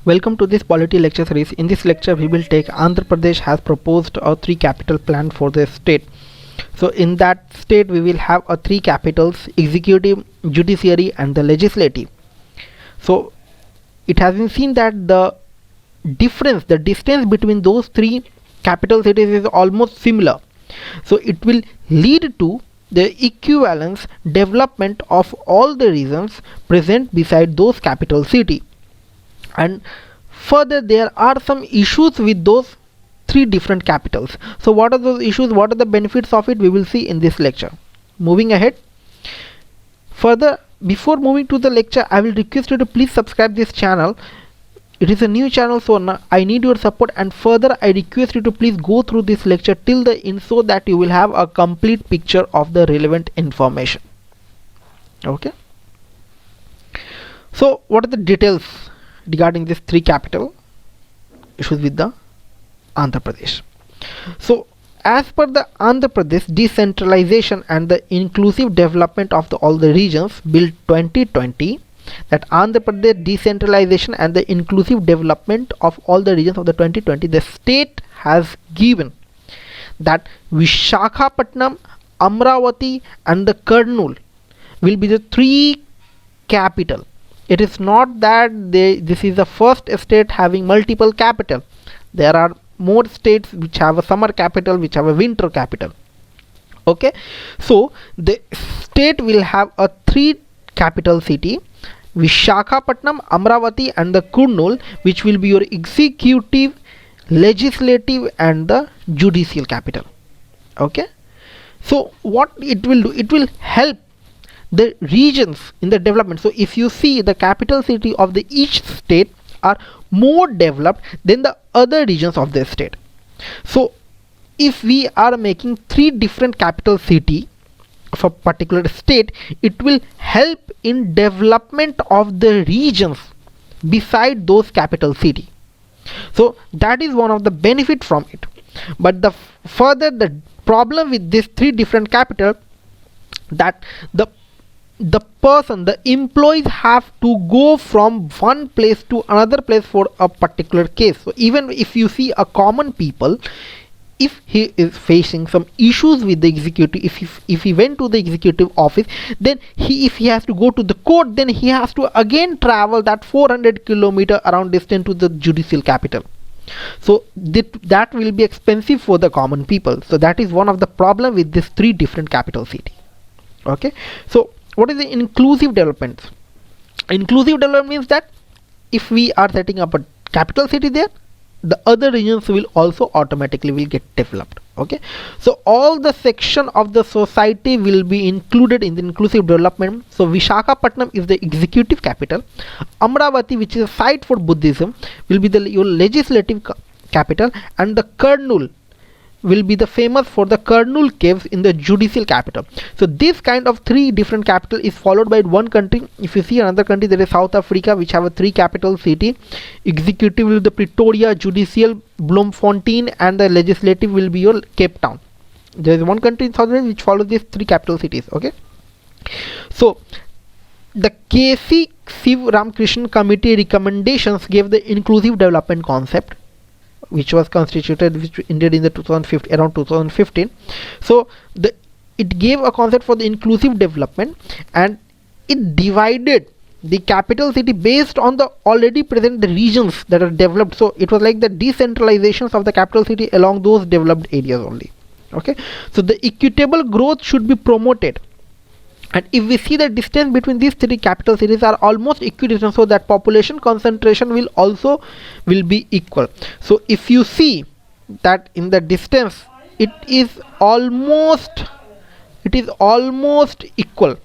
Welcome to this polity lecture series. In this lecture, we will take Andhra Pradesh has proposed a three capital plan for the state. So in that state, we will have a three capitals: executive, judiciary, and the legislative. So it has been seen that the distance between those three capital cities is almost similar. So it will lead to the equivalence development of all the regions present beside those capital city. And further, there are some issues with those three different capitals. So what are those issues, what are the benefits of it, we will see in this lecture. Moving ahead further, before moving to the lecture, I will request you to please subscribe this channel. It is a new channel, so I need your support, and further I request you to please go through this lecture till the end so that you will have a complete picture of the relevant information. Okay, so what are the details regarding this three capital issues with the Andhra Pradesh? So as per the Andhra Pradesh Decentralization and the Inclusive Development of all the Regions Bill 2020, that Andhra Pradesh Decentralization and the Inclusive Development of all the regions of the 2020, the state has given that Visakhapatnam, Amaravati and the Kurnool will be the three capital. It is not that this is the first state having multiple capital. There are more states which have a summer capital, which have a winter capital. Okay, so the state will have a three capital city: Visakhapatnam, Amaravati and the Kurnool, which will be your executive, legislative and the judicial capital. Okay, so what it will do, it will help the regions in the development. So if you see, the capital city of the each state are more developed than the other regions of the state. So if we are making three different capital city of a particular state, it will help in development of the regions beside those capital city. So that is one of the benefit from it. But the problem with these three different capital, that the employees have to go from one place to another place for a particular case. So even if you see a common people, if he is facing some issues with the executive, if he went to the executive office, then if he has to go to the court, then he has to again travel that 400 kilometer around distance to the judicial capital. So that will be expensive for the common people. So that is one of the problem with these three different capital city. Okay, so what is the inclusive development? Inclusive development means that if we are setting up a capital city there, the other regions will also automatically will get developed. Okay, so all the section of the society will be included in the inclusive development. So Visakhapatnam is the executive capital. Amaravati, which is a site for Buddhism, will be your legislative capital, and the Kurnool will be the famous for the Kurnool caves in the judicial capital. So this kind of three different capital is followed by one country. If you see another country, there is South Africa, which have a three capital city. Executive will be the Pretoria, Judicial Bloemfontein and the legislative will be your Cape Town. There is one country in South Africa which follows these three capital cities. Okay, so the KC Siva Krishna committee recommendations gave the inclusive development concept, which was constituted, which ended in the around 2015. So it gave a concept for the inclusive development, and it divided the capital city based on the already present the regions that are developed. So it was like the decentralizations of the capital city along those developed areas only. Okay, so the equitable growth should be promoted. And if we see the distance between these three capital cities are almost equidistant, so that population concentration will be equal. So if you see that in the distance, it is almost equal.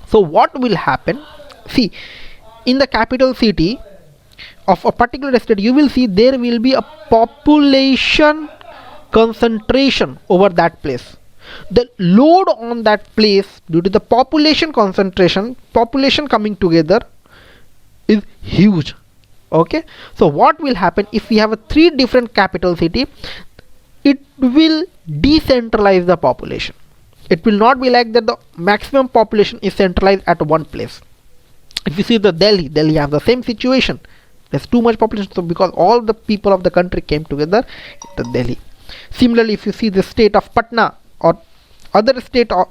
So what will happen? See, in the capital city of a particular state, you will see there will be a population concentration over that place. The load on that place due to the population concentration, population coming together, is huge. Okay, so what will happen if we have a three different capital city? It will decentralize the population. It will not be like that the maximum population is centralized at one place. If you see the Delhi have the same situation. There's too much population, so because all the people of the country came together to Delhi. Similarly, if you see the state of Patna or other state or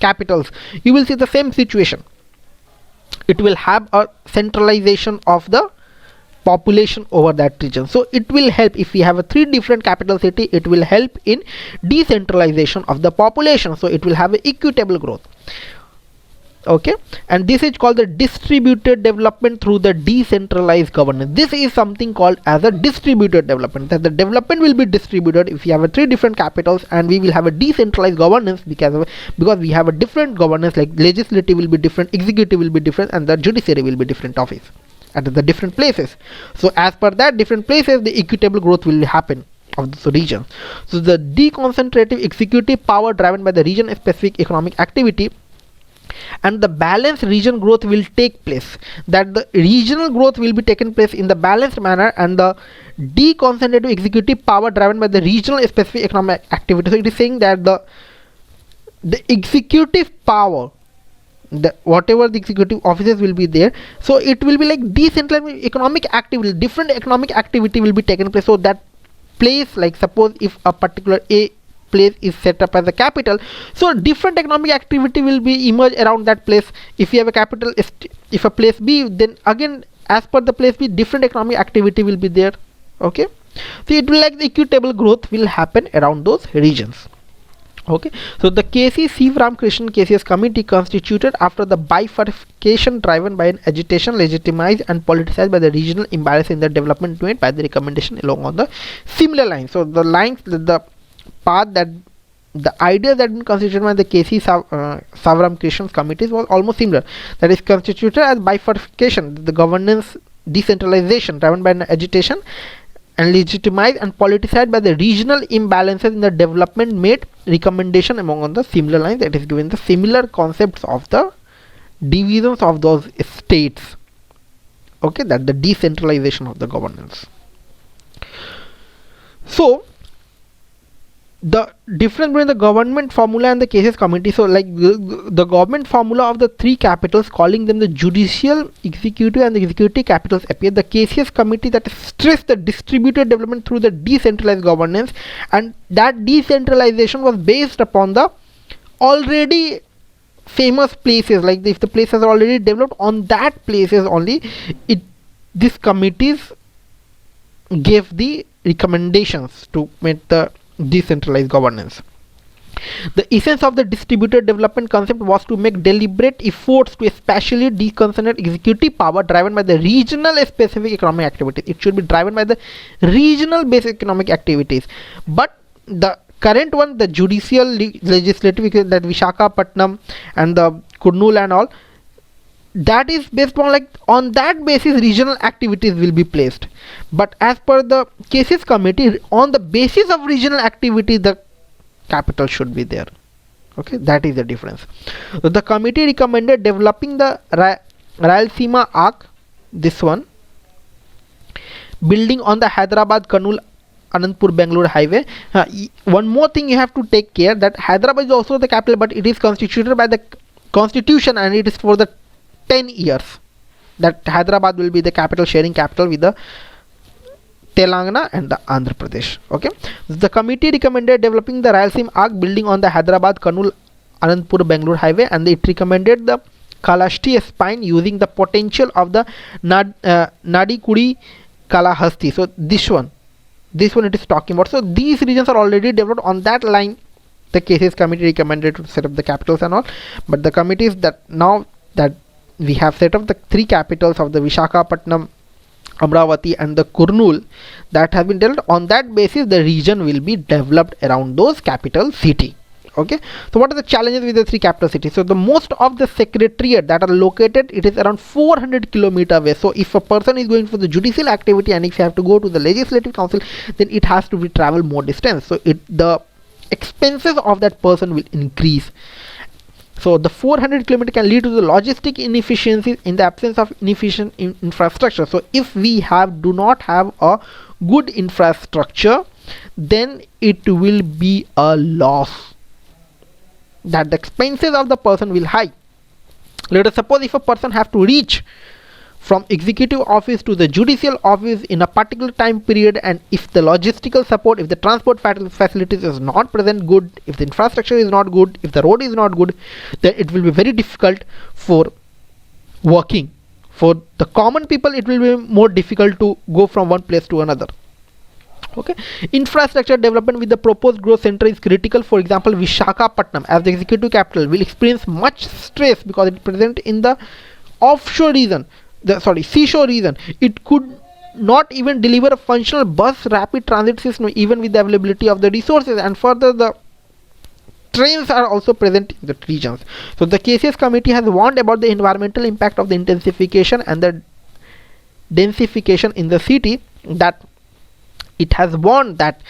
capitals, you will see the same situation. It will have a centralization of the population over that region. So it will help, if we have a 3 different capital city, it will help in decentralization of the population, so it will have a equitable growth. Okay, and this is called the distributed development through the decentralized governance. This is something called as a distributed development, that the development will be distributed if you have a 3 different capitals, and we will have a decentralized governance because we have a different governance, like legislative will be different, executive will be different, and the judiciary will be different office at the different places. So as per that different places, the equitable growth will happen of this region. So the deconcentrative executive power driven by the region specific economic activity and the balanced region growth will take place, that the regional growth will be taken place in the balanced manner, and the deconcentrative executive power driven by the regional specific economic activity. So it is saying that the executive power, whatever the executive offices will be there, so it will be like decentralized economic activity, different economic activity will be taken place. So that place, like suppose if a particular place is set up as a capital, so different economic activity will be emerge around that place. If you have a capital, if a place B, then again as per the place B, different economic activity will be there. Okay, so it will like the equitable growth will happen around those regions. Okay, so the KC Siva Krishna cases committee constituted after the bifurcation driven by an agitation legitimized and politicized by the regional imbalance in the development made by the recommendation along on the similar lines. So the lines, the path, that the idea that been constituted by the KC Siva Krishna committees was almost similar, that is constituted as bifurcation, the governance decentralization driven by an agitation and legitimized and politicized by the regional imbalances in the development made recommendation among on the similar lines, that is given the similar concepts of the divisions of those states. Okay, that the decentralization of the governance. So the difference between the government formula and the cases committee, so like the government formula of the 3 capitals, calling them the judicial, executive and the executive capitals, appear. The cases committee that stressed the distributed development through the decentralized governance, and that decentralization was based upon the already famous places, like if the places are already developed, on that places only these committees gave the recommendations to make the decentralized governance. The essence of the distributed development concept was to make deliberate efforts to especially deconcentrate executive power driven by the regional specific economic activities. It should be driven by the regional based economic activities. But the current one, the judicial legislative, that Visakhapatnam and the Kurnool and all, that is based on like on that basis regional activities will be placed. But as per the cases committee, on the basis of regional activity, the capital should be there. Okay, that is the difference. So the committee recommended developing the Rayalaseema arc, this one, building on the Hyderabad Kurnool Anandpur Bangalore highway. One more thing you have to take care, that Hyderabad is also the capital, but it is constituted by the constitution and it is for the 10 years that Hyderabad will be the capital, sharing capital with the Telangana and the Andhra Pradesh. Okay, the committee recommended developing the Rayalaseema arc building on the Hyderabad Kurnool Anandpur Bangalore highway, and it recommended the Kalashti spine using the potential of the Nadikudi Kalahasti. So this one it is talking about. So these regions are already developed on that line. The cases committee recommended to set up the capitals and all, but the committees that now that we have set up the 3 capitals of the Visakhapatnam, Amaravati and the Kurnool, that have been developed, on that basis the region will be developed around those capital city. Okay, so what are the challenges with the 3 capital cities? So the most of the secretariat that are located, it is around 400 kilometer away. So if a person is going for the judicial activity and if you have to go to the legislative council, then it has to be travel more distance, so the expenses of that person will increase. So the 400 km can lead to the logistic inefficiencies in the absence of inefficient infrastructure. So if we do not have a good infrastructure, then it will be a loss, that the expenses of the person will high. Let us suppose if a person have to reach from executive office to the judicial office in a particular time period, and if the logistical support, if the transport facilities is not present good, if the infrastructure is not good, if the road is not good, then it will be very difficult for working. For the common people, it will be more difficult to go from one place to another. Okay, infrastructure development with the proposed growth center is critical. For example, Visakhapatnam as the executive capital will experience much stress because it is present in the offshore region, seashore region. It could not even deliver a functional bus rapid transit system even with the availability of the resources, and further the trains are also present in the regions. So the KCS committee has warned about the environmental impact of the intensification and the densification in the city. That it has warned that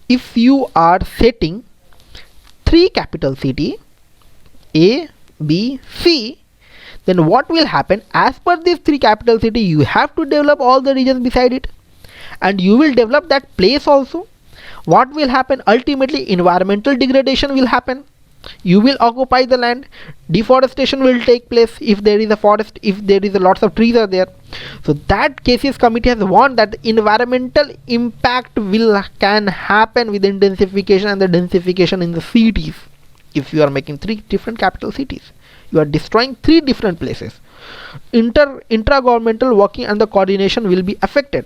if you are setting 3 capital city A, B, C, then what will happen? As per these 3 capital city, you have to develop all the regions beside it, and you will develop that place also. What will happen? Ultimately, environmental degradation will happen. You will occupy the land, deforestation will take place if there is a forest, if there is a lots of trees are there. So that KCS committee has warned that the environmental impact can happen with the intensification and the densification in the cities. If you are making 3 different capital cities, you are destroying 3 different places. Intra-governmental working and the coordination will be affected.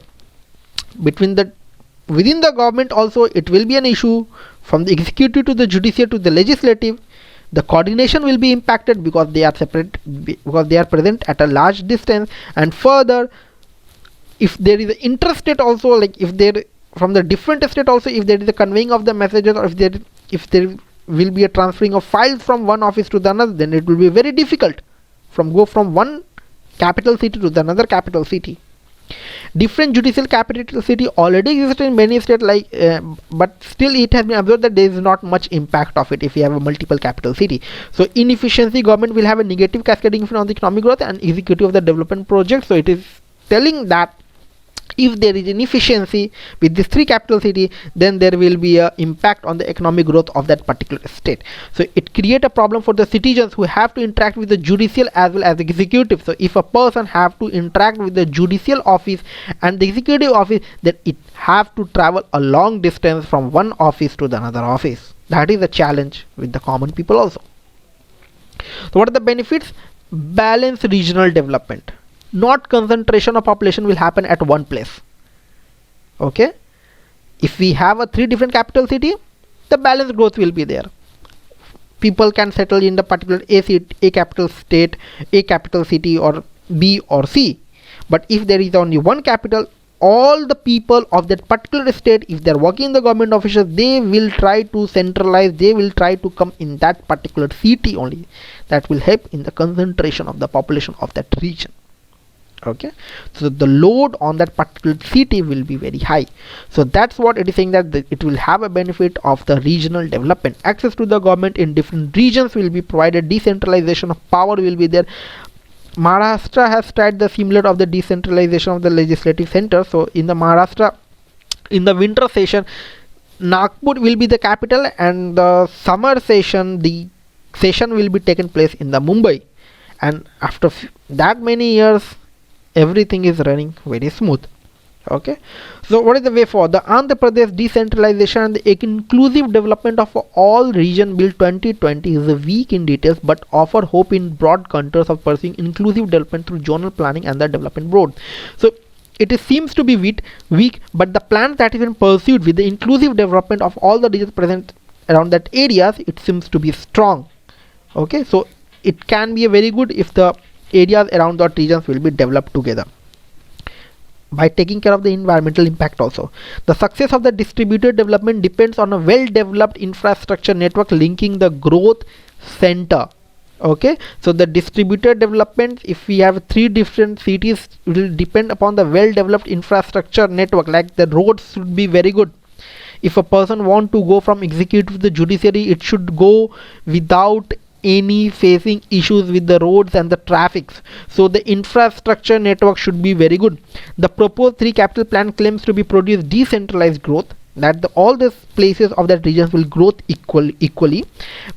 Within the government also it will be an issue. From the executive to the judicial to the legislative, the coordination will be impacted because they are separate, because they are present at a large distance. And further, if there is an interstate also, like if there from the different state also, if there is a conveying of the messages, or if there will be a transferring of files from one office to the another, then it will be very difficult go from one capital city to the another capital city. Different judicial capital city already exist in many states, but still it has been observed that there is not much impact of it if you have a multiple capital city. So inefficiency, government will have a negative cascading effect on the economic growth and executive of the development project. So it is telling that if there is inefficiency with these 3 capital city, then there will be a impact on the economic growth of that particular state. So it create a problem for the citizens who have to interact with the judicial as well as the executive. So if a person have to interact with the judicial office and the executive office, then it have to travel a long distance from one office to the another office. That is a challenge with the common people also. So what are the benefits? Balanced regional development. Not concentration of population will happen at one place. Okay, if we have a 3 different capital city, the balanced growth will be there. People can settle in the particular A capital state, A capital city, or B or C. But if there is only one capital, all the people of that particular state, if they are working in the government offices, they will try to centralize, they will try to come in that particular city only. That will help in the concentration of the population of that region. Okay, so the load on that particular city will be very high. So that's what it is saying, that it will have a benefit of the regional development. Access to the government in different regions will be provided. Decentralization of power will be there. Maharashtra has tried the similar of the decentralization of the legislative center. So in the Maharashtra, in the winter session, Nagpur will be the capital, and the summer session, the session will be taken place in the Mumbai. And after that many years, everything is running very smooth. Okay, so what is the way forward? The Andhra Pradesh decentralization and the inclusive development of all region bill 2020 is weak in details, but offer hope in broad contours of pursuing inclusive development through zonal planning and the development board. So it seems to be weak, but the plan that is been pursued with the inclusive development of all the regions present around that areas, it seems to be strong. Okay, so it can be a very good if the areas around that regions will be developed together by taking care of the environmental impact also. The success of the distributed development depends on a well developed infrastructure network linking the growth center. Okay, so the distributed development, if we have 3 different cities, it will depend upon the well developed infrastructure network. Like the roads should be very good. If a person want to go from executive to the judiciary, it should go without any facing issues with the roads and the traffics. So the infrastructure network should be very good. The proposed 3 capital plan claims to be produce decentralized growth, that all these places of that regions will growth equally,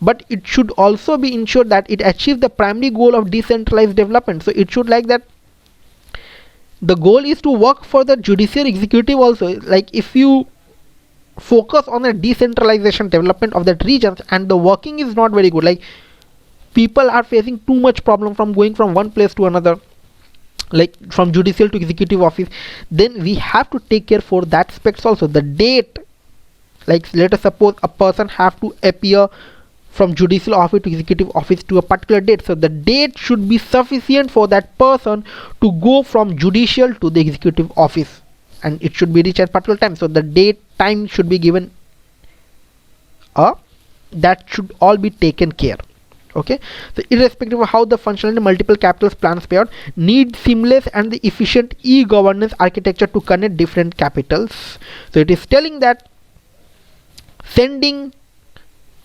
but it should also be ensured that it achieves the primary goal of decentralized development. So it should like that the goal is to work for the judicial executive also. Like if you focus on the decentralization development of that regions and the working is not very good, like people are facing too much problem from going from one place to another, like from judicial to executive office, then we have to take care for that aspects also. The date, like let us suppose a person have to appear from judicial office to executive office to a particular date, so the date should be sufficient for that person to go from judicial to the executive office, and it should be reached at particular time. So the date time should be given, that should all be taken care. Okay, so irrespective of how the functionality multiple capitals plans pay out, need seamless and the efficient e-governance architecture to connect different capitals. So it is telling that sending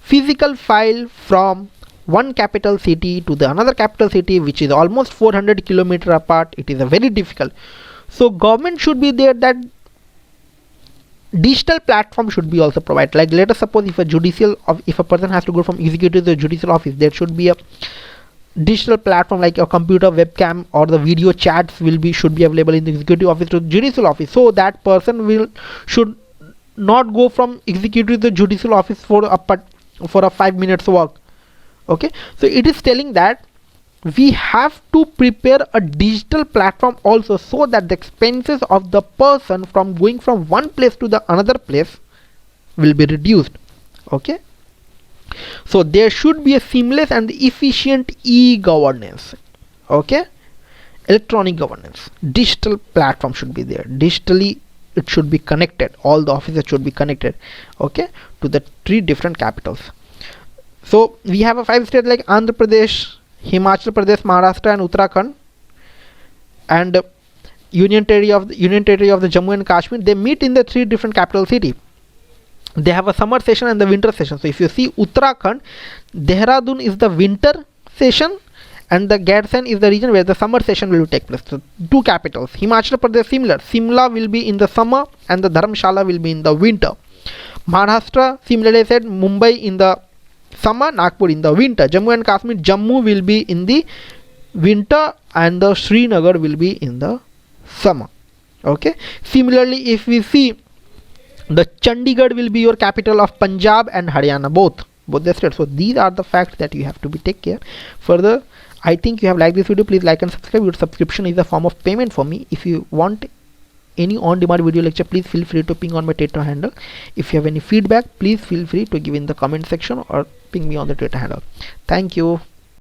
physical file from one capital city to the another capital city, which is almost 400 kilometer apart, it is a very difficult. So government should be there, that digital platform should be also provided. Like let us suppose if a person has to go from executive to the judicial office, there should be a digital platform like a computer webcam or the video chats should be available in the executive office to the judicial office, so that person should not go from executive to the judicial office for a 5 minutes work. Okay, so it is telling that we have to prepare a digital platform also, so that the expenses of the person from going from one place to the another place will be reduced. Okay, so there should be a seamless and efficient e-governance. Okay, electronic governance, digital platform should be there. Digitally it should be connected, all the offices should be connected, okay, to the 3 different capitals. So we have a 5 states like Andhra Pradesh, Himachal Pradesh, Maharashtra and Uttarakhand, and Union Territory of the Jammu and Kashmir. They meet in the 3 different capital city. They have a summer session and the winter session. So if you see Uttarakhand, Dehradun is the winter session and the Gadsden is the region where the summer session will take place. So 2 capitals. Himachal Pradesh similar. Simla will be in the summer and the Dharamshala will be in the winter. Maharashtra similarly said Mumbai in the summer, Nagpur in the winter. Jammu and Kashmir, Jammu will be in the winter and the Srinagar will be in the summer. Okay, similarly if we see the Chandigarh will be your capital of Punjab and Haryana, both the states. So these are the facts that you have to be take care. Further, I think you have liked this video. Please like and subscribe. Your subscription is a form of payment for me. If you want any on-demand video lecture, please feel free to ping on my Twitter handle. If you have any feedback, please feel free to give in the comment section or ping me on the Twitter handle. Thank you.